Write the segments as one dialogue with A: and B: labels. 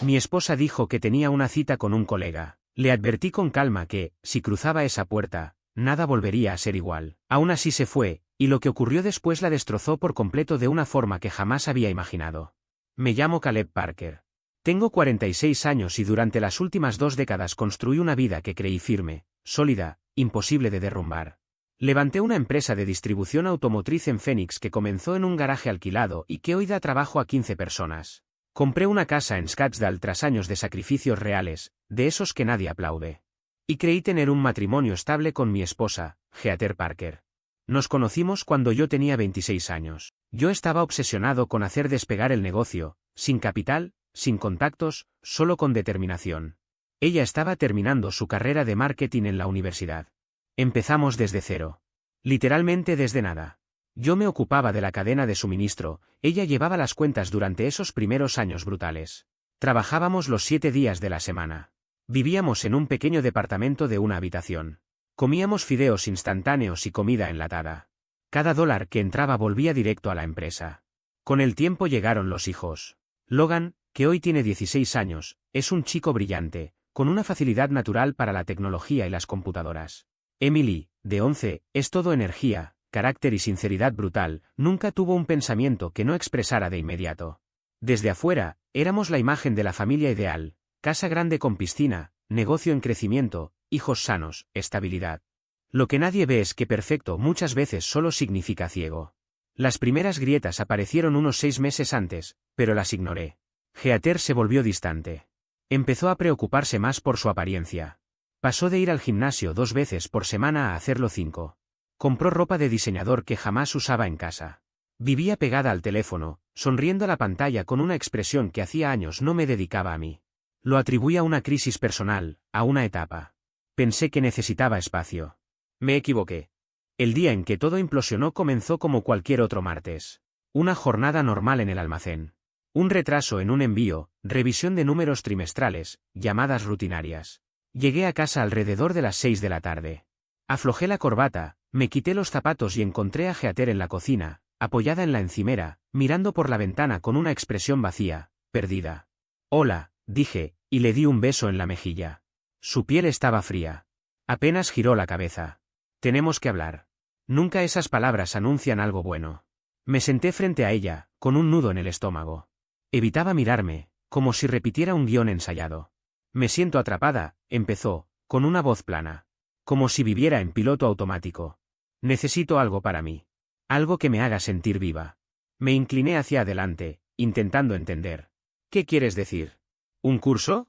A: Mi esposa dijo que tenía una cita con un colega. Le advertí con calma que, si cruzaba esa puerta, nada volvería a ser igual. Aún así se fue, y lo que ocurrió después la destrozó por completo de una forma que jamás había imaginado. Me llamo Caleb Parker. Tengo 46 años y durante las últimas 2 décadas construí una vida que creí firme, sólida, imposible de derrumbar. Levanté una empresa de distribución automotriz en Phoenix que comenzó en un garaje alquilado y que hoy da trabajo a 15 personas. Compré una casa en Scottsdale tras años de sacrificios reales, de esos que nadie aplaude. Y creí tener un matrimonio estable con mi esposa, Heather Parker. Nos conocimos cuando yo tenía 26 años. Yo estaba obsesionado con hacer despegar el negocio, sin capital, sin contactos, solo con determinación. Ella estaba terminando su carrera de marketing en la universidad. Empezamos desde cero. Literalmente desde nada. Yo me ocupaba de la cadena de suministro, ella llevaba las cuentas durante esos primeros años brutales. Trabajábamos los 7 días de la semana. Vivíamos en un pequeño departamento de una habitación. Comíamos fideos instantáneos y comida enlatada. Cada dólar que entraba volvía directo a la empresa. Con el tiempo llegaron los hijos. Logan, que hoy tiene 16 años, es un chico brillante, con una facilidad natural para la tecnología y las computadoras. Emily, de 11, es todo energía, carácter y sinceridad brutal, nunca tuvo un pensamiento que no expresara de inmediato. Desde afuera, éramos la imagen de la familia ideal, casa grande con piscina, negocio en crecimiento, hijos sanos, estabilidad. Lo que nadie ve es que perfecto muchas veces solo significa ciego. Las primeras grietas aparecieron unos 6 meses antes, pero las ignoré. Heather se volvió distante. Empezó a preocuparse más por su apariencia. Pasó de ir al gimnasio 2 veces por semana a hacerlo 5. Compró ropa de diseñador que jamás usaba en casa. Vivía pegada al teléfono, sonriendo a la pantalla con una expresión que hacía años no me dedicaba a mí. Lo atribuí a una crisis personal, a una etapa. Pensé que necesitaba espacio. Me equivoqué. El día en que todo implosionó comenzó como cualquier otro martes. Una jornada normal en el almacén. Un retraso en un envío, revisión de números trimestrales, llamadas rutinarias. Llegué a casa alrededor de las 6 de la tarde. Aflojé la corbata, me quité los zapatos y encontré a Heather en la cocina, apoyada en la encimera, mirando por la ventana con una expresión vacía, perdida. Hola, dije, y le di un beso en la mejilla. Su piel estaba fría. Apenas giró la cabeza. Tenemos que hablar. Nunca esas palabras anuncian algo bueno. Me senté frente a ella, con un nudo en el estómago. Evitaba mirarme, como si repitiera un guión ensayado. Me siento atrapada, empezó, con una voz plana. Como si viviera en piloto automático. Necesito algo para mí. Algo que me haga sentir viva. Me incliné hacia adelante, intentando entender. ¿Qué quieres decir? ¿Un curso?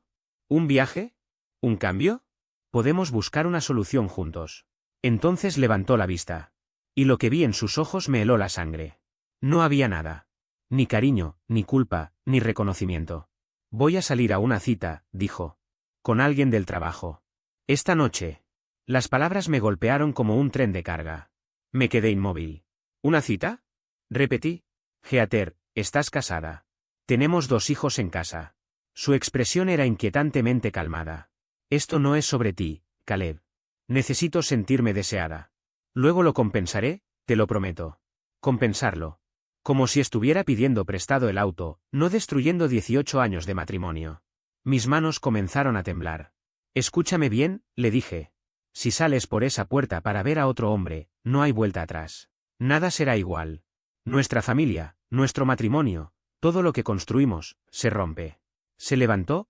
A: ¿Un viaje? ¿Un cambio? Podemos buscar una solución juntos. Entonces levantó la vista. Y lo que vi en sus ojos me heló la sangre. No había nada. Ni cariño, ni culpa, ni reconocimiento. Voy a salir a una cita, dijo. Con alguien del trabajo. Esta noche. Las palabras me golpearon como un tren de carga. Me quedé inmóvil. ¿Una cita? Repetí. Heather, estás casada. Tenemos 2 hijos en casa. Su expresión era inquietantemente calmada. Esto no es sobre ti, Caleb. Necesito sentirme deseada. Luego lo compensaré, te lo prometo. Compensarlo. Como si estuviera pidiendo prestado el auto, no destruyendo 18 años de matrimonio. Mis manos comenzaron a temblar. Escúchame bien, le dije. Si sales por esa puerta para ver a otro hombre, no hay vuelta atrás. Nada será igual. Nuestra familia, nuestro matrimonio, todo lo que construimos, se rompe. Se levantó.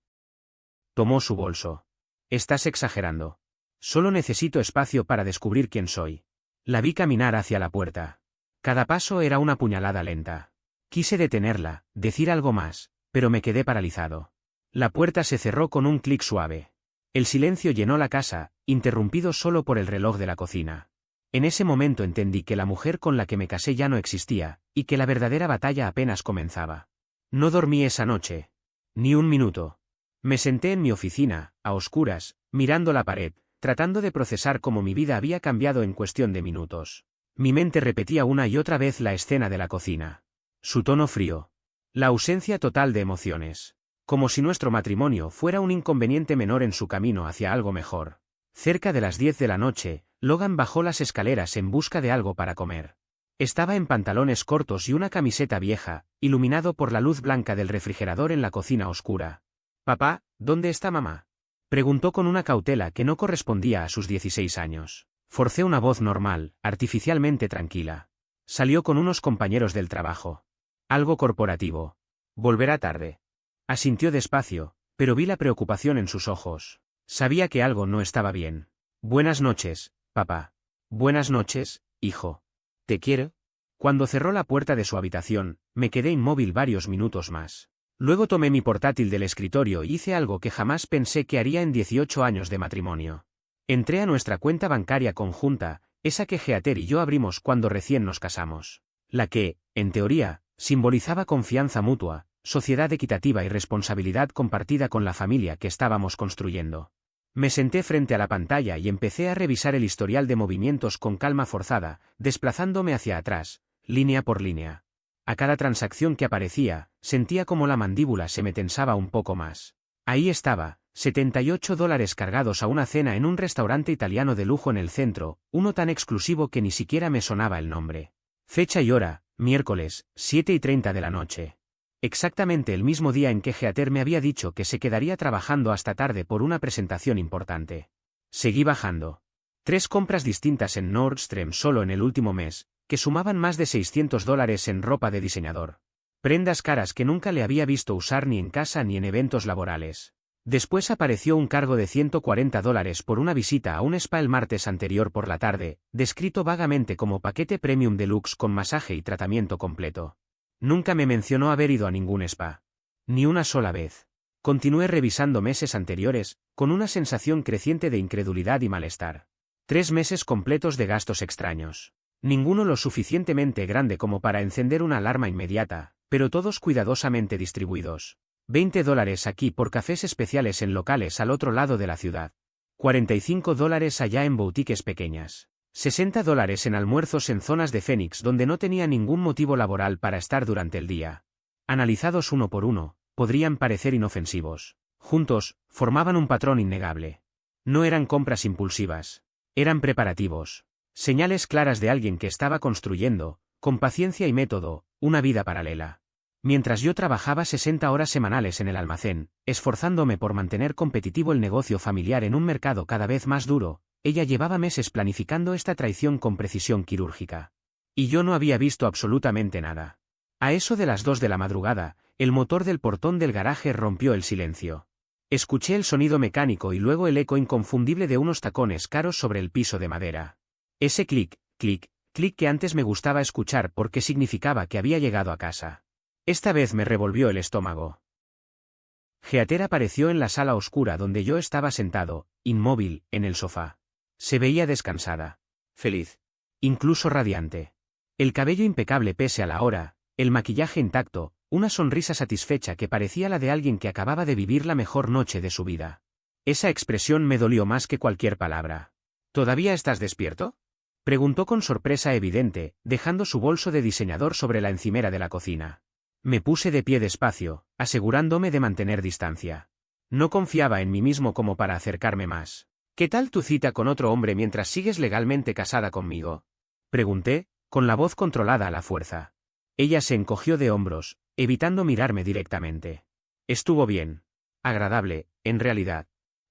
A: Tomó su bolso. Estás exagerando. Solo necesito espacio para descubrir quién soy. La vi caminar hacia la puerta. Cada paso era una puñalada lenta. Quise detenerla, decir algo más, pero me quedé paralizado. La puerta se cerró con un clic suave. El silencio llenó la casa, interrumpido solo por el reloj de la cocina. En ese momento entendí que la mujer con la que me casé ya no existía, y que la verdadera batalla apenas comenzaba. No dormí esa noche. Ni un minuto. Me senté en mi oficina, a oscuras, mirando la pared, tratando de procesar cómo mi vida había cambiado en cuestión de minutos. Mi mente repetía una y otra vez la escena de la cocina. Su tono frío. La ausencia total de emociones. Como si nuestro matrimonio fuera un inconveniente menor en su camino hacia algo mejor. Cerca de las 10 de la noche, Logan bajó las escaleras en busca de algo para comer. Estaba en pantalones cortos y una camiseta vieja, iluminado por la luz blanca del refrigerador en la cocina oscura. Papá, ¿dónde está mamá? Preguntó con una cautela que no correspondía a sus 16 años. Forcé una voz normal, artificialmente tranquila. Salió con unos compañeros del trabajo. Algo corporativo. Volverá tarde. Asintió despacio, pero vi la preocupación en sus ojos. Sabía que algo no estaba bien. Buenas noches, papá. Buenas noches, hijo. ¿Te quiero? Cuando cerró la puerta de su habitación, me quedé inmóvil varios minutos más. Luego tomé mi portátil del escritorio y hice algo que jamás pensé que haría en 18 años de matrimonio. Entré a nuestra cuenta bancaria conjunta, esa que Heather y yo abrimos cuando recién nos casamos. La que, en teoría, simbolizaba confianza mutua, sociedad equitativa y responsabilidad compartida con la familia que estábamos construyendo. Me senté frente a la pantalla y empecé a revisar el historial de movimientos con calma forzada, desplazándome hacia atrás, línea por línea. A cada transacción que aparecía, sentía como la mandíbula se me tensaba un poco más. Ahí estaba, $78 cargados a una cena en un restaurante italiano de lujo en el centro, uno tan exclusivo que ni siquiera me sonaba el nombre. Fecha y hora, miércoles, 7:30 de la noche. Exactamente el mismo día en que Heather me había dicho que se quedaría trabajando hasta tarde por una presentación importante. Seguí bajando. 3 compras distintas en Nordstrom solo en el último mes, que sumaban más de $600 en ropa de diseñador. Prendas caras que nunca le había visto usar ni en casa ni en eventos laborales. Después apareció un cargo de $140 por una visita a un spa el martes anterior por la tarde, descrito vagamente como paquete premium deluxe con masaje y tratamiento completo. Nunca me mencionó haber ido a ningún spa. Ni una sola vez. Continué revisando meses anteriores, con una sensación creciente de incredulidad y malestar. 3 meses completos de gastos extraños. Ninguno lo suficientemente grande como para encender una alarma inmediata, pero todos cuidadosamente distribuidos. $20 aquí por cafés especiales en locales al otro lado de la ciudad. $45 allá en boutiques pequeñas. $60 en almuerzos en zonas de Phoenix donde no tenía ningún motivo laboral para estar durante el día. Analizados uno por uno, podrían parecer inofensivos. Juntos, formaban un patrón innegable. No eran compras impulsivas. Eran preparativos. Señales claras de alguien que estaba construyendo, con paciencia y método, una vida paralela. Mientras yo trabajaba 60 horas semanales en el almacén, esforzándome por mantener competitivo el negocio familiar en un mercado cada vez más duro, ella llevaba meses planificando esta traición con precisión quirúrgica. Y yo no había visto absolutamente nada. A eso de las 2 de la madrugada, el motor del portón del garaje rompió el silencio. Escuché el sonido mecánico y luego el eco inconfundible de unos tacones caros sobre el piso de madera. Ese clic, clic, clic que antes me gustaba escuchar porque significaba que había llegado a casa. Esta vez me revolvió el estómago. Heather apareció en la sala oscura donde yo estaba sentado, inmóvil, en el sofá. Se veía descansada. Feliz. Incluso radiante. El cabello impecable pese a la hora, el maquillaje intacto, una sonrisa satisfecha que parecía la de alguien que acababa de vivir la mejor noche de su vida. Esa expresión me dolió más que cualquier palabra. ¿Todavía estás despierto?, preguntó con sorpresa evidente, dejando su bolso de diseñador sobre la encimera de la cocina. Me puse de pie despacio, asegurándome de mantener distancia. No confiaba en mí mismo como para acercarme más. ¿Qué tal tu cita con otro hombre mientras sigues legalmente casada conmigo?, pregunté, con la voz controlada a la fuerza. Ella se encogió de hombros, evitando mirarme directamente. Estuvo bien. Agradable, en realidad.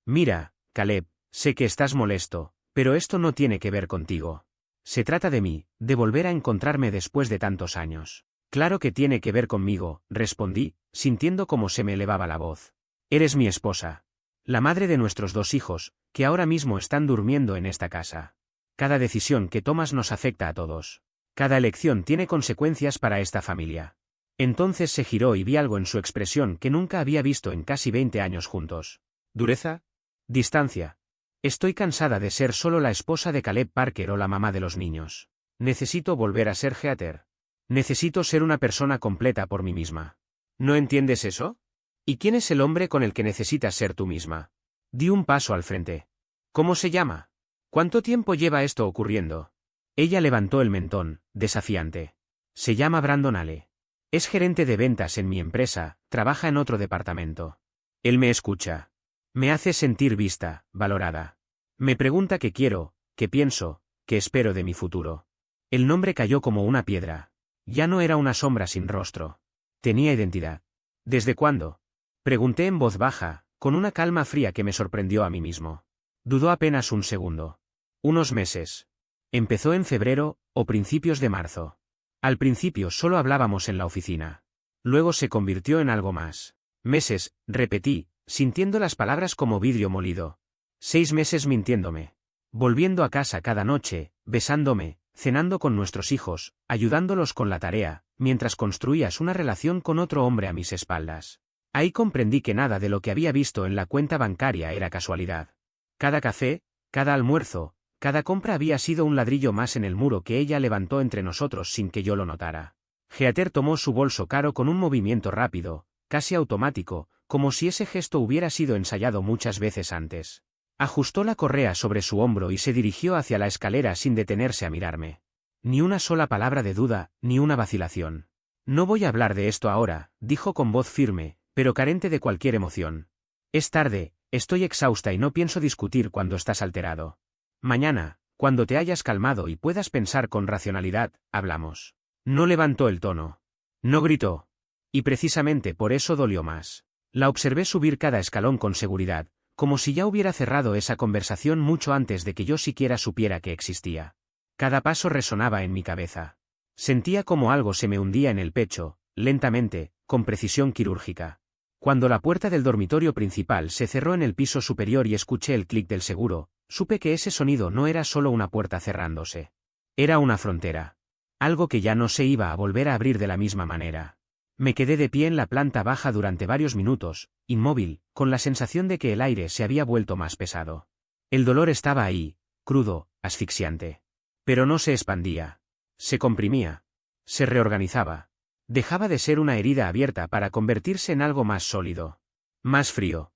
A: Mira, Caleb, sé que estás molesto, pero esto no tiene que ver contigo. Se trata de mí, de volver a encontrarme después de tantos años. Claro que tiene que ver conmigo, respondí, sintiendo cómo se me elevaba la voz. Eres mi esposa. La madre de nuestros 2 hijos, que ahora mismo están durmiendo en esta casa. Cada decisión que tomas nos afecta a todos. Cada elección tiene consecuencias para esta familia. Entonces se giró y vi algo en su expresión que nunca había visto en casi 20 años juntos. ¿Dureza? Distancia. Estoy cansada de ser solo la esposa de Caleb Parker o la mamá de los niños. Necesito volver a ser Heather. Necesito ser una persona completa por mí misma. ¿No entiendes eso? ¿Y quién es el hombre con el que necesitas ser tú misma? Di un paso al frente. ¿Cómo se llama? ¿Cuánto tiempo lleva esto ocurriendo? Ella levantó el mentón, desafiante. Se llama Brandon Ale. Es gerente de ventas en mi empresa, trabaja en otro departamento. Él me escucha. Me hace sentir vista, valorada. Me pregunta qué quiero, qué pienso, qué espero de mi futuro. El nombre cayó como una piedra. Ya no era una sombra sin rostro. Tenía identidad. ¿Desde cuándo? Pregunté en voz baja, con una calma fría que me sorprendió a mí mismo. Dudó apenas un segundo. Unos meses. Empezó en febrero, o principios de marzo. Al principio solo hablábamos en la oficina. Luego se convirtió en algo más. Meses, repetí, sintiendo las palabras como vidrio molido. 6 meses mintiéndome. Volviendo a casa cada noche, besándome, cenando con nuestros hijos, ayudándolos con la tarea, mientras construías una relación con otro hombre a mis espaldas. Ahí comprendí que nada de lo que había visto en la cuenta bancaria era casualidad. Cada café, cada almuerzo, cada compra había sido un ladrillo más en el muro que ella levantó entre nosotros sin que yo lo notara. Heather tomó su bolso caro con un movimiento rápido, casi automático, como si ese gesto hubiera sido ensayado muchas veces antes. Ajustó la correa sobre su hombro y se dirigió hacia la escalera sin detenerse a mirarme. Ni una sola palabra de duda, ni una vacilación. No voy a hablar de esto ahora, dijo con voz firme, pero carente de cualquier emoción. Es tarde, estoy exhausta y no pienso discutir cuando estás alterado. Mañana, cuando te hayas calmado y puedas pensar con racionalidad, hablamos. No levantó el tono. No gritó. Y precisamente por eso dolió más. La observé subir cada escalón con seguridad, como si ya hubiera cerrado esa conversación mucho antes de que yo siquiera supiera que existía. Cada paso resonaba en mi cabeza. Sentía como algo se me hundía en el pecho, lentamente, con precisión quirúrgica. Cuando la puerta del dormitorio principal se cerró en el piso superior y escuché el clic del seguro, supe que ese sonido no era solo una puerta cerrándose. Era una frontera. Algo que ya no se iba a volver a abrir de la misma manera. Me quedé de pie en la planta baja durante varios minutos, inmóvil, con la sensación de que el aire se había vuelto más pesado. El dolor estaba ahí, crudo, asfixiante. Pero no se expandía. Se comprimía. Se reorganizaba. Dejaba de ser una herida abierta para convertirse en algo más sólido. Más frío.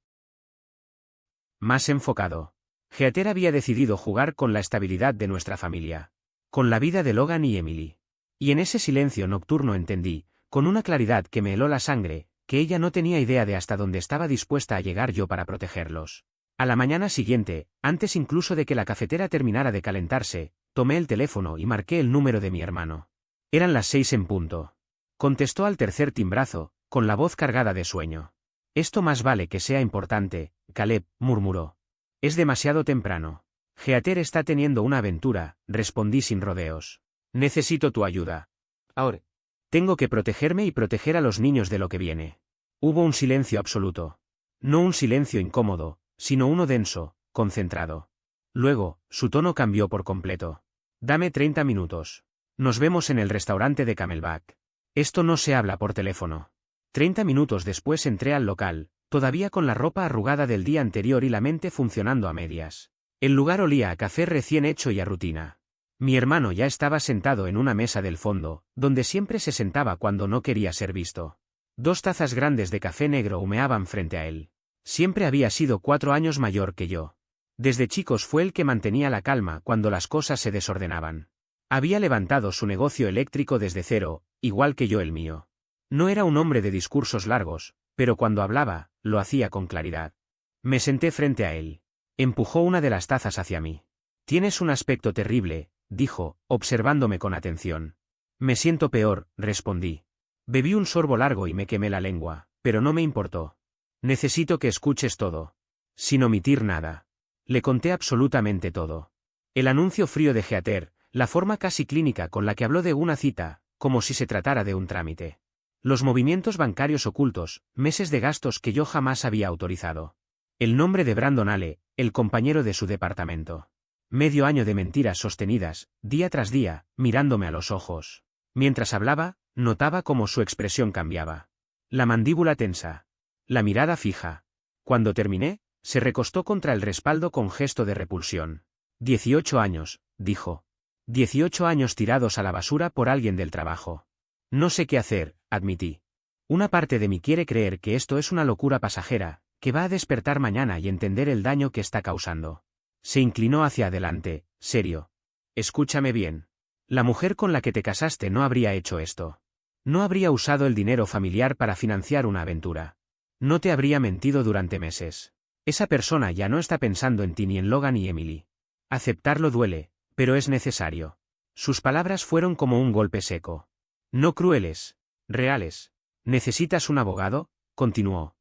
A: Más enfocado. Heather había decidido jugar con la estabilidad de nuestra familia. Con la vida de Logan y Emily. Y en ese silencio nocturno entendí, con una claridad que me heló la sangre, que ella no tenía idea de hasta dónde estaba dispuesta a llegar yo para protegerlos. A la mañana siguiente, antes incluso de que la cafetera terminara de calentarse, tomé el teléfono y marqué el número de mi hermano. Eran las 6 en punto. Contestó al tercer timbrazo, con la voz cargada de sueño. Esto más vale que sea importante, Caleb, murmuró. Es demasiado temprano. Heather está teniendo una aventura, respondí sin rodeos. Necesito tu ayuda. Ahora. Tengo que protegerme y proteger a los niños de lo que viene. Hubo un silencio absoluto. No un silencio incómodo, sino uno denso, concentrado. Luego, su tono cambió por completo. Dame 30 minutos. Nos vemos en el restaurante de Camelback. Esto no se habla por teléfono. 30 minutos después entré al local, todavía con la ropa arrugada del día anterior y la mente funcionando a medias. El lugar olía a café recién hecho y a rutina. Mi hermano ya estaba sentado en una mesa del fondo, donde siempre se sentaba cuando no quería ser visto. 2 tazas grandes de café negro humeaban frente a él. Siempre había sido 4 años mayor que yo. Desde chicos fue el que mantenía la calma cuando las cosas se desordenaban. Había levantado su negocio eléctrico desde cero, igual que yo el mío. No era un hombre de discursos largos, pero cuando hablaba, lo hacía con claridad. Me senté frente a él. Empujó una de las tazas hacia mí. Tienes un aspecto terrible, dijo, observándome con atención. Me siento peor, respondí. Bebí un sorbo largo y me quemé la lengua, pero no me importó. Necesito que escuches todo. Sin omitir nada. Le conté absolutamente todo. El anuncio frío de Heather, la forma casi clínica con la que habló de una cita, como si se tratara de un trámite. Los movimientos bancarios ocultos, meses de gastos que yo jamás había autorizado. El nombre de Brandon Ale, el compañero de su departamento. Medio año de mentiras sostenidas, día tras día, mirándome a los ojos. Mientras hablaba, notaba cómo su expresión cambiaba. La mandíbula tensa. La mirada fija. Cuando terminé, se recostó contra el respaldo con gesto de repulsión. 18 años, dijo. 18 años tirados a la basura por alguien del trabajo. No sé qué hacer, admití. Una parte de mí quiere creer que esto es una locura pasajera, que va a despertar mañana y entender el daño que está causando. Se inclinó hacia adelante, serio. Escúchame bien. La mujer con la que te casaste no habría hecho esto. No habría usado el dinero familiar para financiar una aventura. No te habría mentido durante meses. Esa persona ya no está pensando en ti ni en Logan y Emily. Aceptarlo duele, pero es necesario. Sus palabras fueron como un golpe seco. No crueles, reales. ¿Necesitas un abogado?, continuó.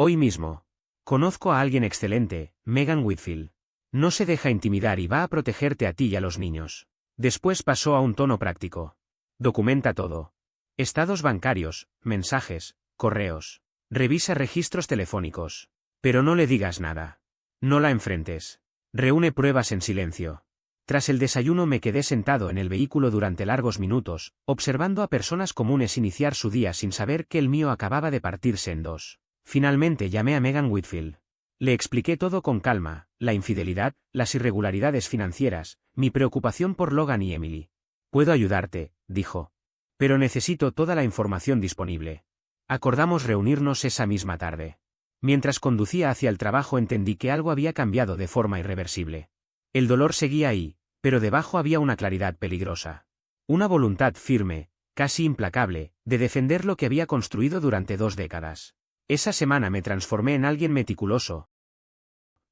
A: Hoy mismo. Conozco a alguien excelente, Megan Whitfield. No se deja intimidar y va a protegerte a ti y a los niños. Después pasó a un tono práctico. Documenta todo. Estados bancarios, mensajes, correos. Revisa registros telefónicos. Pero no le digas nada. No la enfrentes. Reúne pruebas en silencio. Tras el desayuno me quedé sentado en el vehículo durante largos minutos, observando a personas comunes iniciar su día sin saber que el mío acababa de partirse en dos. Finalmente llamé a Megan Whitfield. Le expliqué todo con calma, la infidelidad, las irregularidades financieras, mi preocupación por Logan y Emily. Puedo ayudarte, dijo. Pero necesito toda la información disponible. Acordamos reunirnos esa misma tarde. Mientras conducía hacia el trabajo entendí que algo había cambiado de forma irreversible. El dolor seguía ahí, pero debajo había una claridad peligrosa. Una voluntad firme, casi implacable, de defender lo que había construido durante 2 décadas. Esa semana me transformé en alguien meticuloso,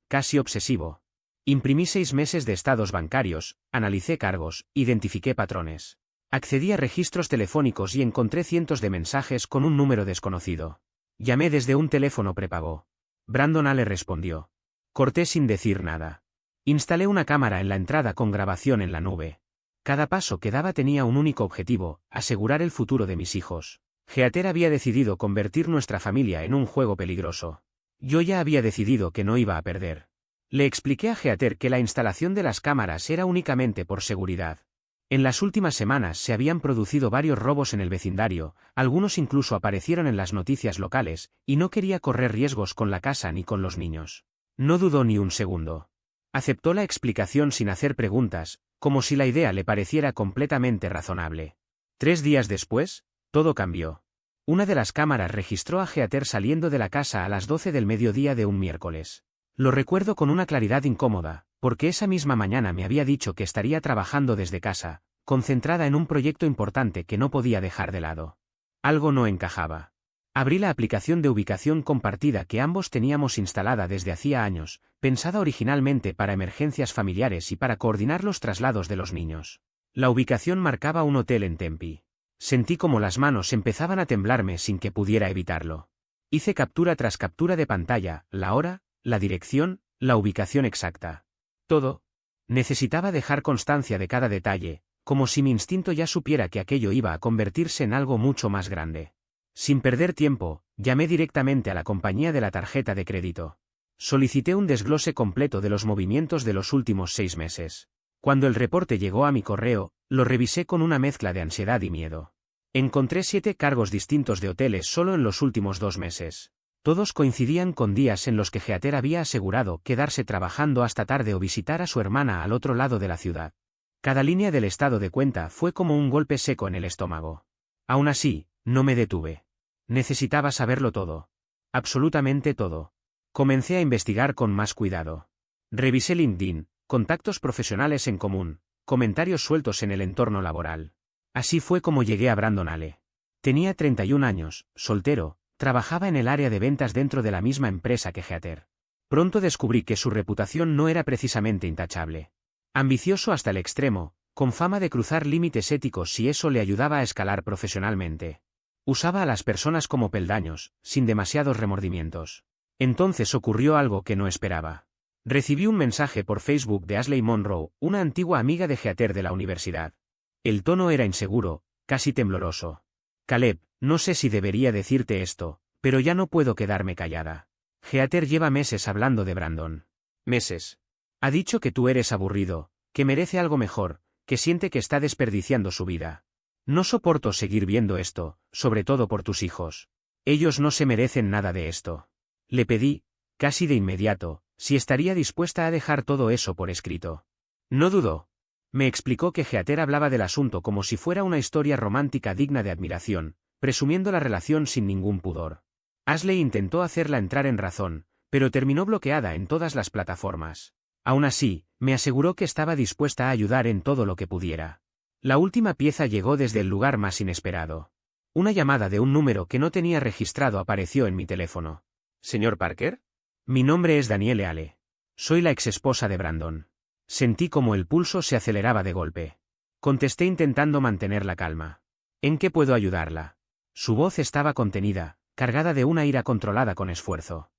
A: casi obsesivo. Imprimí 6 meses de estados bancarios, analicé cargos, identifiqué patrones. Accedí a registros telefónicos y encontré cientos de mensajes con un número desconocido. Llamé desde un teléfono prepago. Brandon Ale respondió. Corté sin decir nada. Instalé una cámara en la entrada con grabación en la nube. Cada paso que daba tenía un único objetivo, asegurar el futuro de mis hijos. Heather había decidido convertir nuestra familia en un juego peligroso. Yo ya había decidido que no iba a perder. Le expliqué a Heather que la instalación de las cámaras era únicamente por seguridad. En las últimas semanas se habían producido varios robos en el vecindario, algunos incluso aparecieron en las noticias locales, y no quería correr riesgos con la casa ni con los niños. No dudó ni un segundo. Aceptó la explicación sin hacer preguntas, como si la idea le pareciera completamente razonable. 3 días después, todo cambió. Una de las cámaras registró a Heather saliendo de la casa a las 12 del mediodía de un miércoles. Lo recuerdo con una claridad incómoda, porque esa misma mañana me había dicho que estaría trabajando desde casa, concentrada en un proyecto importante que no podía dejar de lado. Algo no encajaba. Abrí la aplicación de ubicación compartida que ambos teníamos instalada desde hacía años, pensada originalmente para emergencias familiares y para coordinar los traslados de los niños. La ubicación marcaba un hotel en Tempe. Sentí como las manos empezaban a temblarme sin que pudiera evitarlo. Hice captura tras captura de pantalla, la hora, la dirección, la ubicación exacta. Todo. Necesitaba dejar constancia de cada detalle, como si mi instinto ya supiera que aquello iba a convertirse en algo mucho más grande. Sin perder tiempo, llamé directamente a la compañía de la tarjeta de crédito. Solicité un desglose completo de los movimientos de los últimos 6 meses. Cuando el reporte llegó a mi correo, lo revisé con una mezcla de ansiedad y miedo. Encontré 7 cargos distintos de hoteles solo en los últimos 2 meses. Todos coincidían con días en los que Heather había asegurado quedarse trabajando hasta tarde o visitar a su hermana al otro lado de la ciudad. Cada línea del estado de cuenta fue como un golpe seco en el estómago. Aún así, no me detuve. Necesitaba saberlo todo. Absolutamente todo. Comencé a investigar con más cuidado. Revisé LinkedIn, contactos profesionales en común, comentarios sueltos en el entorno laboral. Así fue como llegué a Brandon Ale. Tenía 31 años, soltero, trabajaba en el área de ventas dentro de la misma empresa que Heather. Pronto descubrí que su reputación no era precisamente intachable. Ambicioso hasta el extremo, con fama de cruzar límites éticos si eso le ayudaba a escalar profesionalmente. Usaba a las personas como peldaños, sin demasiados remordimientos. Entonces ocurrió algo que no esperaba. Recibí un mensaje por Facebook de Ashley Monroe, una antigua amiga de Heather de la universidad. El tono era inseguro, casi tembloroso. Caleb, no sé si debería decirte esto, pero ya no puedo quedarme callada. Heather lleva meses hablando de Brandon. Meses. Ha dicho que tú eres aburrido, que merece algo mejor, que siente que está desperdiciando su vida. No soporto seguir viendo esto, sobre todo por tus hijos. Ellos no se merecen nada de esto. Le pedí, casi de inmediato, si estaría dispuesta a dejar todo eso por escrito. No dudó. Me explicó que Heather hablaba del asunto como si fuera una historia romántica digna de admiración, presumiendo la relación sin ningún pudor. Ashley intentó hacerla entrar en razón, pero terminó bloqueada en todas las plataformas. Aún así, me aseguró que estaba dispuesta a ayudar en todo lo que pudiera. La última pieza llegó desde el lugar más inesperado. Una llamada de un número que no tenía registrado apareció en mi teléfono. ¿Señor Parker? Mi nombre es Danielle Ale. Soy la exesposa de Brandon. Sentí como el pulso se aceleraba de golpe. Contesté intentando mantener la calma. ¿En qué puedo ayudarla? Su voz estaba contenida, cargada de una ira controlada con esfuerzo.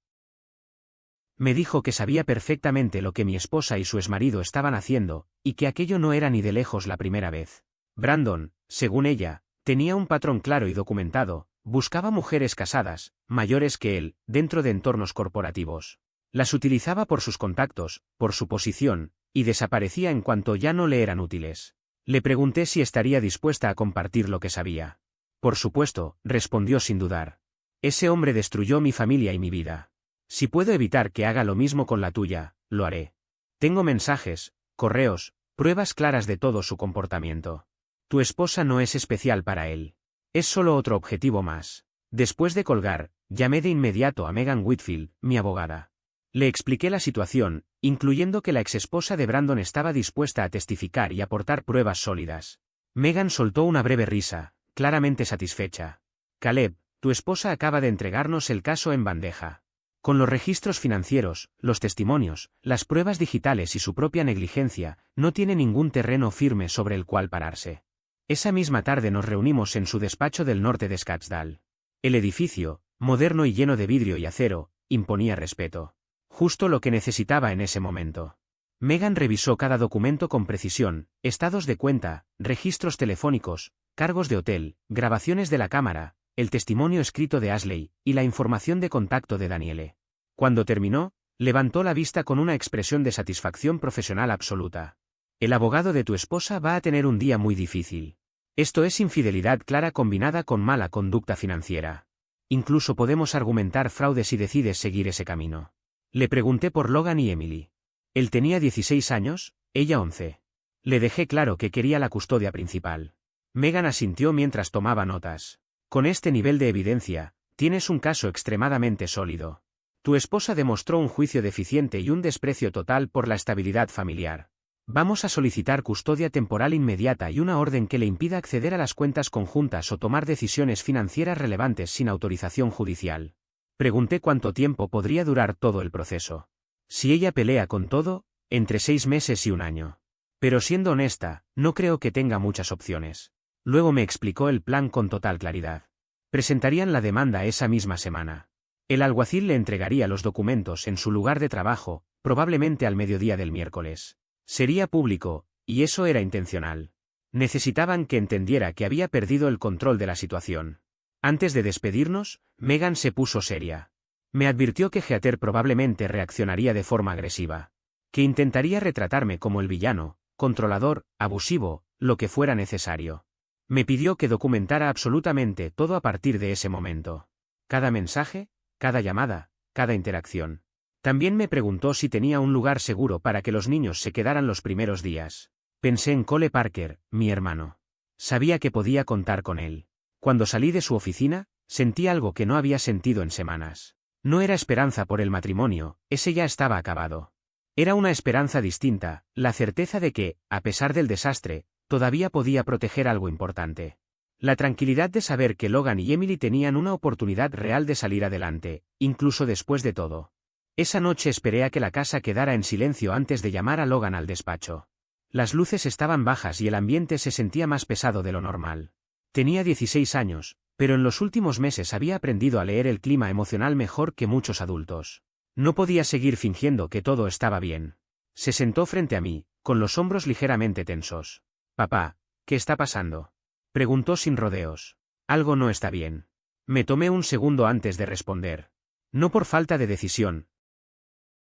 A: Me dijo que sabía perfectamente lo que mi esposa y su exmarido estaban haciendo, y que aquello no era ni de lejos la primera vez. Brandon, según ella, tenía un patrón claro y documentado, buscaba mujeres casadas, mayores que él, dentro de entornos corporativos. Las utilizaba por sus contactos, por su posición, y desaparecía en cuanto ya no le eran útiles. Le pregunté si estaría dispuesta a compartir lo que sabía. Por supuesto, respondió sin dudar. Ese hombre destruyó mi familia y mi vida. Si puedo evitar que haga lo mismo con la tuya, lo haré. Tengo mensajes, correos, pruebas claras de todo su comportamiento. Tu esposa no es especial para él. Es solo otro objetivo más. Después de colgar, llamé de inmediato a Megan Whitfield, mi abogada. Le expliqué la situación, incluyendo que la exesposa de Brandon estaba dispuesta a testificar y aportar pruebas sólidas. Megan soltó una breve risa, claramente satisfecha. Caleb, tu esposa acaba de entregarnos el caso en bandeja. Con los registros financieros, los testimonios, las pruebas digitales y su propia negligencia, no tiene ningún terreno firme sobre el cual pararse. Esa misma tarde nos reunimos en su despacho del norte de Scottsdale. El edificio, moderno y lleno de vidrio y acero, imponía respeto. Justo lo que necesitaba en ese momento. Megan revisó cada documento con precisión, estados de cuenta, registros telefónicos, cargos de hotel, grabaciones de la cámara, el testimonio escrito de Ashley, y la información de contacto de Daniele. Cuando terminó, levantó la vista con una expresión de satisfacción profesional absoluta. El abogado de tu esposa va a tener un día muy difícil. Esto es infidelidad clara combinada con mala conducta financiera. Incluso podemos argumentar fraude si decides seguir ese camino. Le pregunté por Logan y Emily. Él tenía 16 años, ella 11. Le dejé claro que quería la custodia principal. Megan asintió mientras tomaba notas. Con este nivel de evidencia, tienes un caso extremadamente sólido. Tu esposa demostró un juicio deficiente y un desprecio total por la estabilidad familiar. Vamos a solicitar custodia temporal inmediata y una orden que le impida acceder a las cuentas conjuntas o tomar decisiones financieras relevantes sin autorización judicial. Pregunté cuánto tiempo podría durar todo el proceso. Si ella pelea con todo, entre 6 meses y 1 año. Pero siendo honesta, no creo que tenga muchas opciones. Luego me explicó el plan con total claridad. Presentarían la demanda esa misma semana. El alguacil le entregaría los documentos en su lugar de trabajo, probablemente al mediodía del miércoles. Sería público, y eso era intencional. Necesitaban que entendiera que había perdido el control de la situación. Antes de despedirnos, Megan se puso seria. Me advirtió que Heather probablemente reaccionaría de forma agresiva. Que intentaría retratarme como el villano, controlador, abusivo, lo que fuera necesario. Me pidió que documentara absolutamente todo a partir de ese momento. Cada mensaje, cada llamada, cada interacción. También me preguntó si tenía un lugar seguro para que los niños se quedaran los primeros días. Pensé en Cole Parker, mi hermano. Sabía que podía contar con él. Cuando salí de su oficina, sentí algo que no había sentido en semanas. No era esperanza por el matrimonio, ese ya estaba acabado. Era una esperanza distinta, la certeza de que, a pesar del desastre, todavía podía proteger algo importante. La tranquilidad de saber que Logan y Emily tenían una oportunidad real de salir adelante, incluso después de todo. Esa noche esperé a que la casa quedara en silencio antes de llamar a Logan al despacho. Las luces estaban bajas y el ambiente se sentía más pesado de lo normal. Tenía 16 años, pero en los últimos meses había aprendido a leer el clima emocional mejor que muchos adultos. No podía seguir fingiendo que todo estaba bien. Se sentó frente a mí, con los hombros ligeramente tensos. Papá, ¿qué está pasando? Preguntó sin rodeos. Algo no está bien. Me tomé un segundo antes de responder. No por falta de decisión,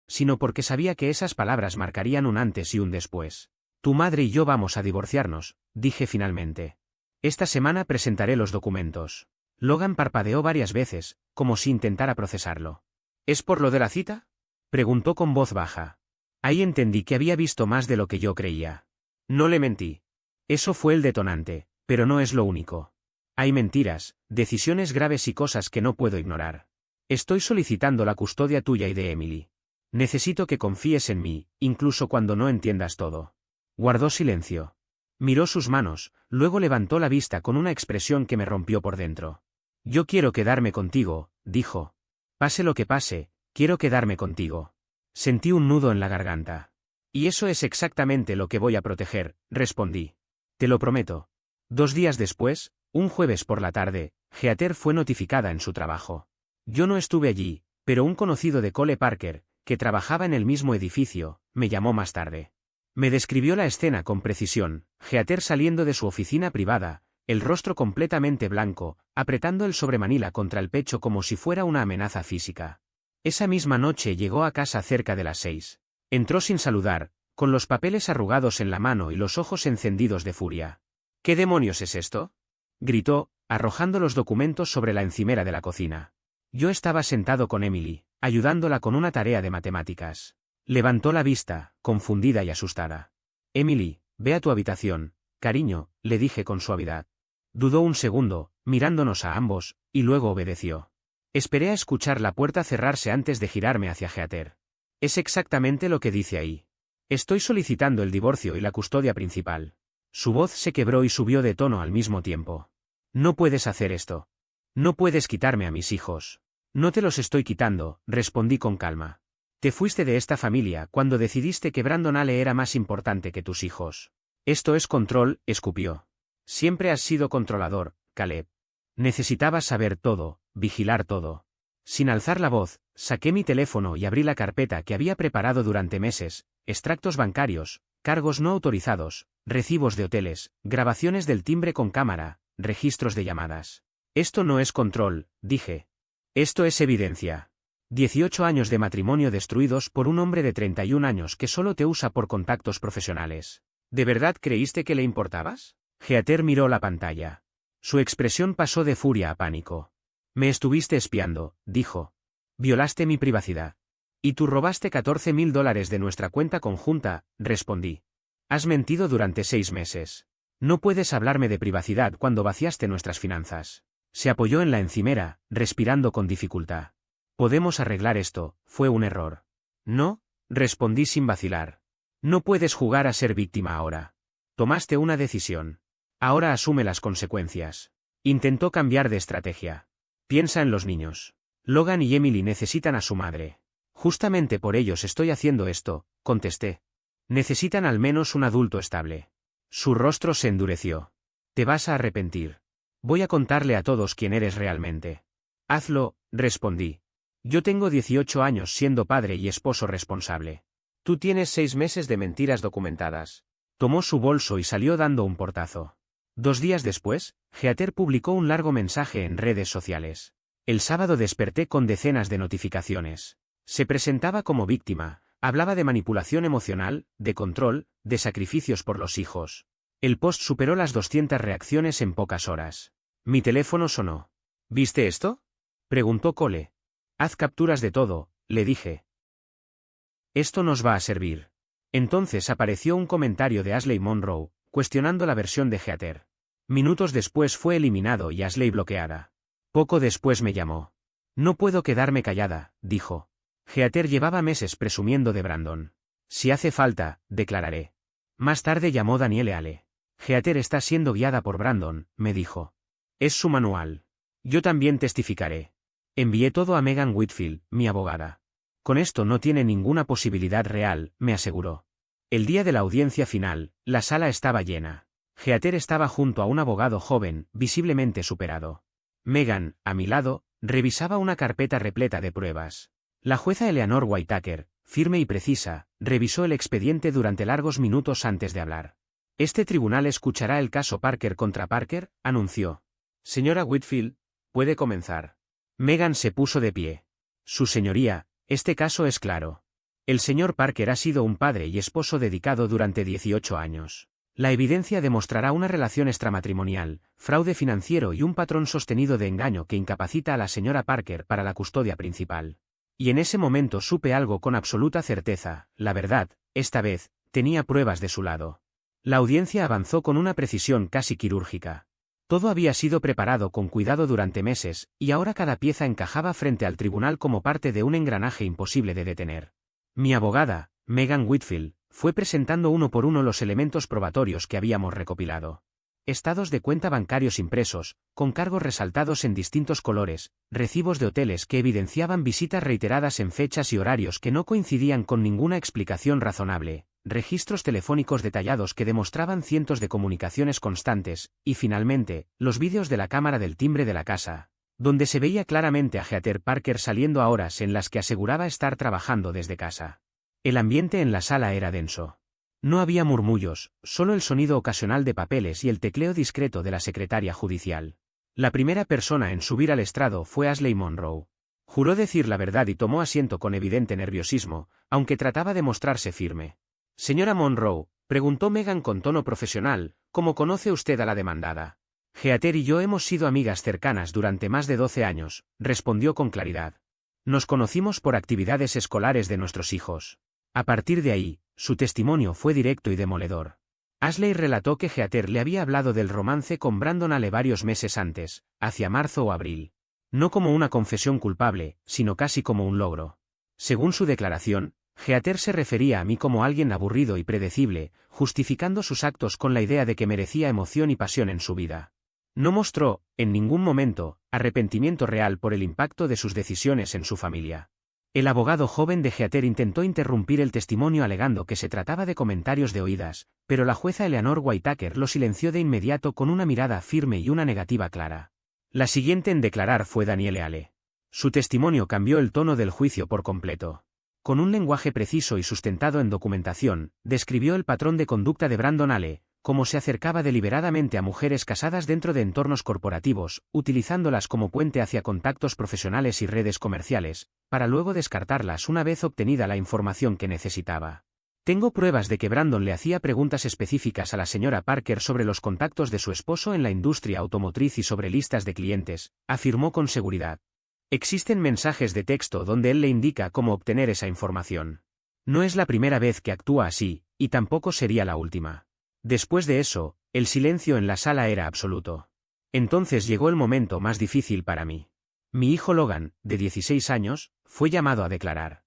A: sino porque sabía que esas palabras marcarían un antes y un después. Tu madre y yo vamos a divorciarnos, dije finalmente. Esta semana presentaré los documentos. Logan parpadeó varias veces, como si intentara procesarlo. ¿Es por lo de la cita? Preguntó con voz baja. Ahí entendí que había visto más de lo que yo creía. No le mentí. Eso fue el detonante, pero no es lo único. Hay mentiras, decisiones graves y cosas que no puedo ignorar. Estoy solicitando la custodia tuya y de Emily. Necesito que confíes en mí, incluso cuando no entiendas todo. Guardó silencio. Miró sus manos, luego levantó la vista con una expresión que me rompió por dentro. Yo quiero quedarme contigo, dijo. Pase lo que pase, quiero quedarme contigo. Sentí un nudo en la garganta. Y eso es exactamente lo que voy a proteger, respondí. Te lo prometo. 2 días después, un jueves por la tarde, Heather fue notificada en su trabajo. Yo no estuve allí, pero un conocido de Cole Parker, que trabajaba en el mismo edificio, me llamó más tarde. Me describió la escena con precisión, Heather saliendo de su oficina privada, el rostro completamente blanco, apretando el sobremanila contra el pecho como si fuera una amenaza física. Esa misma noche llegó a casa cerca de las 6. Entró sin saludar, con los papeles arrugados en la mano y los ojos encendidos de furia. ¿Qué demonios es esto?, gritó, arrojando los documentos sobre la encimera de la cocina. Yo estaba sentado con Emily, ayudándola con una tarea de matemáticas. Levantó la vista, confundida y asustada. Emily, ve a tu habitación, cariño, le dije con suavidad. Dudó un segundo, mirándonos a ambos, y luego obedeció. Esperé a escuchar la puerta cerrarse antes de girarme hacia Heather. Es exactamente lo que dice ahí. Estoy solicitando el divorcio y la custodia principal. Su voz se quebró y subió de tono al mismo tiempo. No puedes hacer esto. No puedes quitarme a mis hijos. No te los estoy quitando, respondí con calma. Te fuiste de esta familia cuando decidiste que Brandon Ale era más importante que tus hijos. Esto es control, escupió. Siempre has sido controlador, Caleb. Necesitabas saber todo, vigilar todo. Sin alzar la voz, saqué mi teléfono y abrí la carpeta que había preparado durante meses, extractos bancarios, cargos no autorizados, recibos de hoteles, grabaciones del timbre con cámara, registros de llamadas. Esto no es control, dije. Esto es evidencia. 18 años de matrimonio destruidos por un hombre de 31 años que solo te usa por contactos profesionales. ¿De verdad creíste que le importabas? Heather miró la pantalla. Su expresión pasó de furia a pánico. Me estuviste espiando, dijo. Violaste mi privacidad. Y tú robaste $14,000 de nuestra cuenta conjunta, respondí. Has mentido durante 6 meses. No puedes hablarme de privacidad cuando vaciaste nuestras finanzas. Se apoyó en la encimera, respirando con dificultad. Podemos arreglar esto, fue un error. No, respondí sin vacilar. No puedes jugar a ser víctima ahora. Tomaste una decisión. Ahora asume las consecuencias. Intentó cambiar de estrategia. Piensa en los niños. Logan y Emily necesitan a su madre. Justamente por ellos estoy haciendo esto, contesté. Necesitan al menos un adulto estable. Su rostro se endureció. Te vas a arrepentir. Voy a contarle a todos quién eres realmente. Hazlo, respondí. Yo tengo 18 años siendo padre y esposo responsable. Tú tienes 6 meses de mentiras documentadas. Tomó su bolso y salió dando un portazo. 2 días después, Heather publicó un largo mensaje en redes sociales. El sábado desperté con decenas de notificaciones. Se presentaba como víctima, hablaba de manipulación emocional, de control, de sacrificios por los hijos. El post superó las 200 reacciones en pocas horas. Mi teléfono sonó. ¿Viste esto?, preguntó Cole. Haz capturas de todo, le dije. Esto nos va a servir. Entonces apareció un comentario de Ashley Monroe, cuestionando la versión de Heather. Minutos después fue eliminado y Ashley bloqueada. Poco después me llamó. No puedo quedarme callada, dijo. Heather llevaba meses presumiendo de Brandon. Si hace falta, declararé. Más tarde llamó Danielle Ale. Heather está siendo guiada por Brandon, me dijo. Es su manual. Yo también testificaré. Envié todo a Megan Whitfield, mi abogada. Con esto no tiene ninguna posibilidad real, me aseguró. El día de la audiencia final, la sala estaba llena. Heather estaba junto a un abogado joven, visiblemente superado. Megan, a mi lado, revisaba una carpeta repleta de pruebas. La jueza Eleanor Whitaker, firme y precisa, revisó el expediente durante largos minutos antes de hablar. Este tribunal escuchará el caso Parker contra Parker, anunció. Señora Whitfield, puede comenzar. Megan se puso de pie. Su señoría, este caso es claro. El señor Parker ha sido un padre y esposo dedicado durante 18 años. La evidencia demostrará una relación extramatrimonial, fraude financiero y un patrón sostenido de engaño que incapacita a la señora Parker para la custodia principal. Y en ese momento supe algo con absoluta certeza, la verdad, esta vez, tenía pruebas de su lado. La audiencia avanzó con una precisión casi quirúrgica. Todo había sido preparado con cuidado durante meses, y ahora cada pieza encajaba frente al tribunal como parte de un engranaje imposible de detener. Mi abogada, Megan Whitfield, fue presentando uno por uno los elementos probatorios que habíamos recopilado. Estados de cuenta bancarios impresos, con cargos resaltados en distintos colores, recibos de hoteles que evidenciaban visitas reiteradas en fechas y horarios que no coincidían con ninguna explicación razonable, registros telefónicos detallados que demostraban cientos de comunicaciones constantes, y finalmente, los vídeos de la cámara del timbre de la casa, donde se veía claramente a Heather Parker saliendo a horas en las que aseguraba estar trabajando desde casa. El ambiente en la sala era denso. No había murmullos, solo el sonido ocasional de papeles y el tecleo discreto de la secretaria judicial. La primera persona en subir al estrado fue Ashley Monroe. Juró decir la verdad y tomó asiento con evidente nerviosismo, aunque trataba de mostrarse firme. «Señora Monroe», preguntó Megan con tono profesional, «¿cómo conoce usted a la demandada?» «Heather y yo hemos sido amigas cercanas durante más de 12 años», respondió con claridad. «Nos conocimos por actividades escolares de nuestros hijos». A partir de ahí, su testimonio fue directo y demoledor. Ashley relató que Heather le había hablado del romance con Brandon Ale varios meses antes, hacia marzo o abril. No como una confesión culpable, sino casi como un logro. Según su declaración, Heather se refería a mí como alguien aburrido y predecible, justificando sus actos con la idea de que merecía emoción y pasión en su vida. No mostró, en ningún momento, arrepentimiento real por el impacto de sus decisiones en su familia. El abogado joven de Heather intentó interrumpir el testimonio alegando que se trataba de comentarios de oídas, pero la jueza Eleanor Whitaker lo silenció de inmediato con una mirada firme y una negativa clara. La siguiente en declarar fue Danielle Ale. Su testimonio cambió el tono del juicio por completo. Con un lenguaje preciso y sustentado en documentación, describió el patrón de conducta de Brandon Ale, cómo se acercaba deliberadamente a mujeres casadas dentro de entornos corporativos, utilizándolas como puente hacia contactos profesionales y redes comerciales, para luego descartarlas una vez obtenida la información que necesitaba. Tengo pruebas de que Brandon le hacía preguntas específicas a la señora Parker sobre los contactos de su esposo en la industria automotriz y sobre listas de clientes, afirmó con seguridad. Existen mensajes de texto donde él le indica cómo obtener esa información. No es la primera vez que actúa así, y tampoco sería la última. Después de eso, el silencio en la sala era absoluto. Entonces llegó el momento más difícil para mí. Mi hijo Logan, de 16 años, fue llamado a declarar.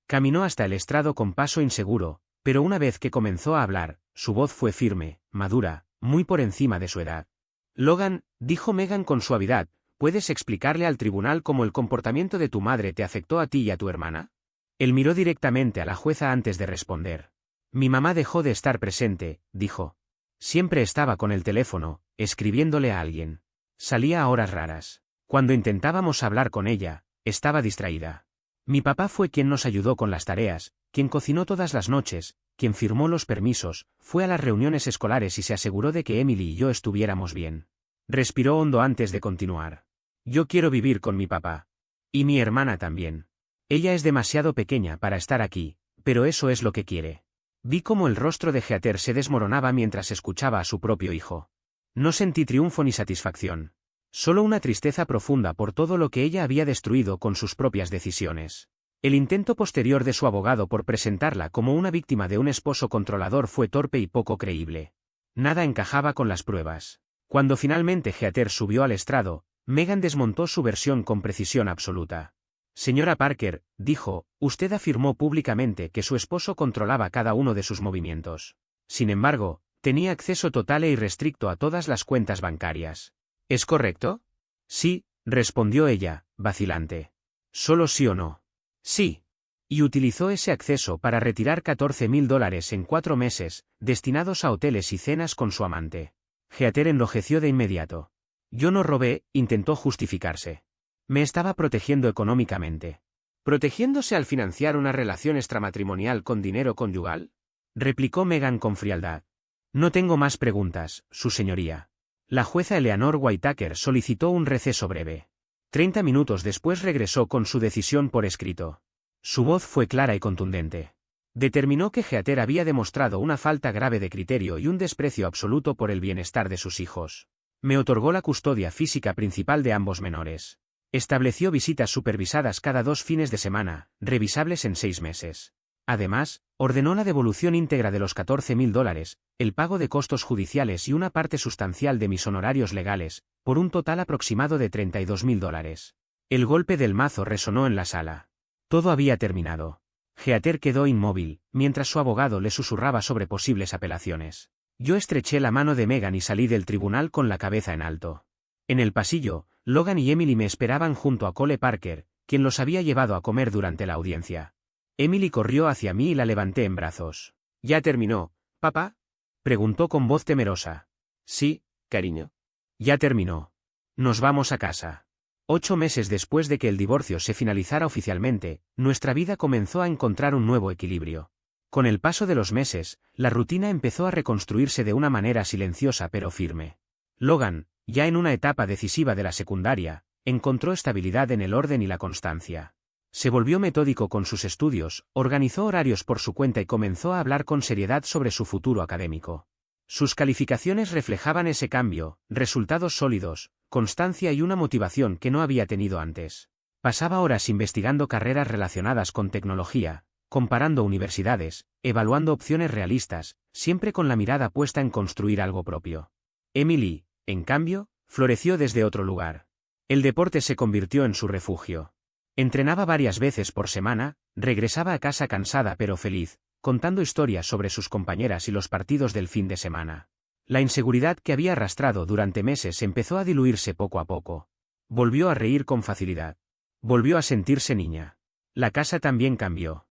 A: Caminó hasta el estrado con paso inseguro, pero una vez que comenzó a hablar, su voz fue firme, madura, muy por encima de su edad. «Logan», dijo Megan con suavidad, «¿puedes explicarle al tribunal cómo el comportamiento de tu madre te afectó a ti y a tu hermana?» Él miró directamente a la jueza antes de responder. «Mi mamá dejó de estar presente», dijo. «Siempre estaba con el teléfono, escribiéndole a alguien. Salía a horas raras. Cuando intentábamos hablar con ella, estaba distraída. Mi papá fue quien nos ayudó con las tareas, quien cocinó todas las noches, quien firmó los permisos, fue a las reuniones escolares y se aseguró de que Emily y yo estuviéramos bien». Respiró hondo antes de continuar. «Yo quiero vivir con mi papá. Y mi hermana también. Ella es demasiado pequeña para estar aquí, pero eso es lo que quiere». Vi cómo el rostro de Heather se desmoronaba mientras escuchaba a su propio hijo. No sentí triunfo ni satisfacción. Solo una tristeza profunda por todo lo que ella había destruido con sus propias decisiones. El intento posterior de su abogado por presentarla como una víctima de un esposo controlador fue torpe y poco creíble. Nada encajaba con las pruebas. Cuando finalmente Heather subió al estrado, Megan desmontó su versión con precisión absoluta. «Señora Parker», dijo, «usted afirmó públicamente que su esposo controlaba cada uno de sus movimientos. Sin embargo, tenía acceso total e irrestricto a todas las cuentas bancarias. ¿Es correcto?» «Sí», respondió ella, vacilante. «¿Solo sí o no?» «Sí». Y utilizó ese acceso para retirar $14,000 en 4 meses, destinados a hoteles y cenas con su amante. Heather enrojeció de inmediato. «Yo no robé», intentó justificarse. «Me estaba protegiendo económicamente». «¿Protegiéndose al financiar una relación extramatrimonial con dinero conyugal?», replicó Megan con frialdad. «No tengo más preguntas, su señoría». La jueza Eleanor Whitaker solicitó un receso breve. 30 minutos después regresó con su decisión por escrito. Su voz fue clara y contundente. Determinó que Heather había demostrado una falta grave de criterio y un desprecio absoluto por el bienestar de sus hijos. Me otorgó la custodia física principal de ambos menores. Estableció visitas supervisadas cada 2 fines de semana, revisables en 6 meses. Además, ordenó la devolución íntegra de los $14,000, el pago de costos judiciales y una parte sustancial de mis honorarios legales, por un total aproximado de $32,000. El golpe del mazo resonó en la sala. Todo había terminado. Heather quedó inmóvil, mientras su abogado le susurraba sobre posibles apelaciones. Yo estreché la mano de Megan y salí del tribunal con la cabeza en alto. En el pasillo, Logan y Emily me esperaban junto a Cole Parker, quien los había llevado a comer durante la audiencia. Emily corrió hacia mí y la levanté en brazos. ¿Ya terminó, papá? Preguntó con voz temerosa.
B: Sí, cariño.
A: Ya terminó. Nos vamos a casa. 8 meses después de que el divorcio se finalizara oficialmente, nuestra vida comenzó a encontrar un nuevo equilibrio. Con el paso de los meses, la rutina empezó a reconstruirse de una manera silenciosa pero firme. Logan, ya en una etapa decisiva de la secundaria, encontró estabilidad en el orden y la constancia. Se volvió metódico con sus estudios, organizó horarios por su cuenta y comenzó a hablar con seriedad sobre su futuro académico. Sus calificaciones reflejaban ese cambio, resultados sólidos, constancia y una motivación que no había tenido antes. Pasaba horas investigando carreras relacionadas con tecnología, comparando universidades, evaluando opciones realistas, siempre con la mirada puesta en construir algo propio. Emily, en cambio, floreció desde otro lugar. El deporte se convirtió en su refugio. Entrenaba varias veces por semana, regresaba a casa cansada pero feliz, contando historias sobre sus compañeras y los partidos del fin de semana. La inseguridad que había arrastrado durante meses empezó a diluirse poco a poco. Volvió a reír con facilidad. Volvió a sentirse niña. La casa también cambió.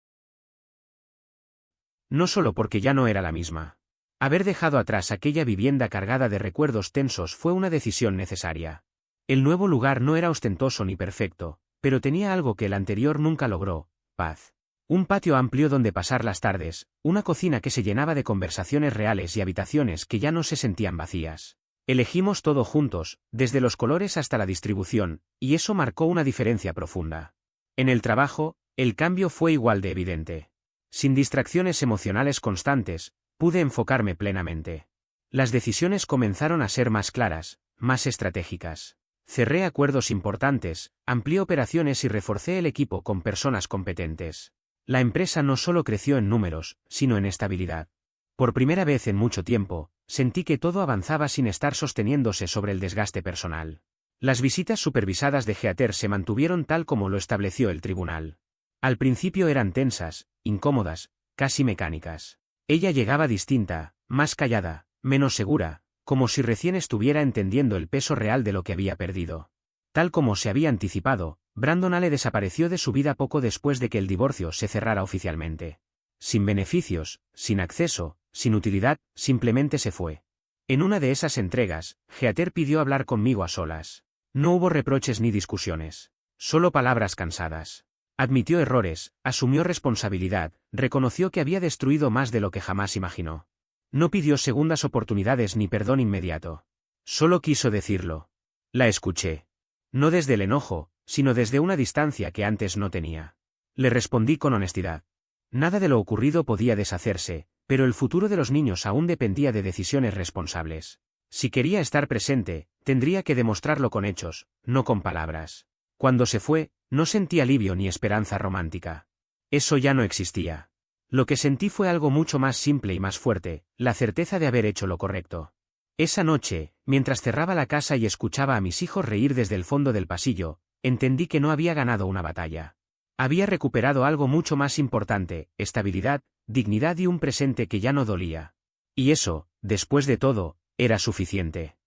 A: No solo porque ya no era la misma. Haber dejado atrás aquella vivienda cargada de recuerdos tensos fue una decisión necesaria. El nuevo lugar no era ostentoso ni perfecto, pero tenía algo que el anterior nunca logró: paz. Un patio amplio donde pasar las tardes, una cocina que se llenaba de conversaciones reales y habitaciones que ya no se sentían vacías. Elegimos todo juntos, desde los colores hasta la distribución, y eso marcó una diferencia profunda. En el trabajo, el cambio fue igual de evidente. Sin distracciones emocionales constantes, pude enfocarme plenamente. Las decisiones comenzaron a ser más claras, más estratégicas. Cerré acuerdos importantes, amplié operaciones y reforcé el equipo con personas competentes. La empresa no solo creció en números, sino en estabilidad. Por primera vez en mucho tiempo, sentí que todo avanzaba sin estar sosteniéndose sobre el desgaste personal. Las visitas supervisadas de Heather se mantuvieron tal como lo estableció el tribunal. Al principio eran tensas, incómodas, casi mecánicas. Ella llegaba distinta, más callada, menos segura, como si recién estuviera entendiendo el peso real de lo que había perdido. Tal como se había anticipado, Brandon Ale desapareció de su vida poco después de que el divorcio se cerrara oficialmente. Sin beneficios, sin acceso, sin utilidad, simplemente se fue. En una de esas entregas, Heather pidió hablar conmigo a solas. No hubo reproches ni discusiones. Solo palabras cansadas. Admitió errores, asumió responsabilidad, reconoció que había destruido más de lo que jamás imaginó. No pidió segundas oportunidades ni perdón inmediato. Solo quiso decirlo. La escuché. No desde el enojo, sino desde una distancia que antes no tenía. Le respondí con honestidad. Nada de lo ocurrido podía deshacerse, pero el futuro de los niños aún dependía de decisiones responsables. Si quería estar presente, tendría que demostrarlo con hechos, no con palabras. Cuando se fue, no sentí alivio ni esperanza romántica. Eso ya no existía. Lo que sentí fue algo mucho más simple y más fuerte, la certeza de haber hecho lo correcto. Esa noche, mientras cerraba la casa y escuchaba a mis hijos reír desde el fondo del pasillo, entendí que no había ganado una batalla. Había recuperado algo mucho más importante: estabilidad, dignidad y un presente que ya no dolía. Y eso, después de todo, era suficiente.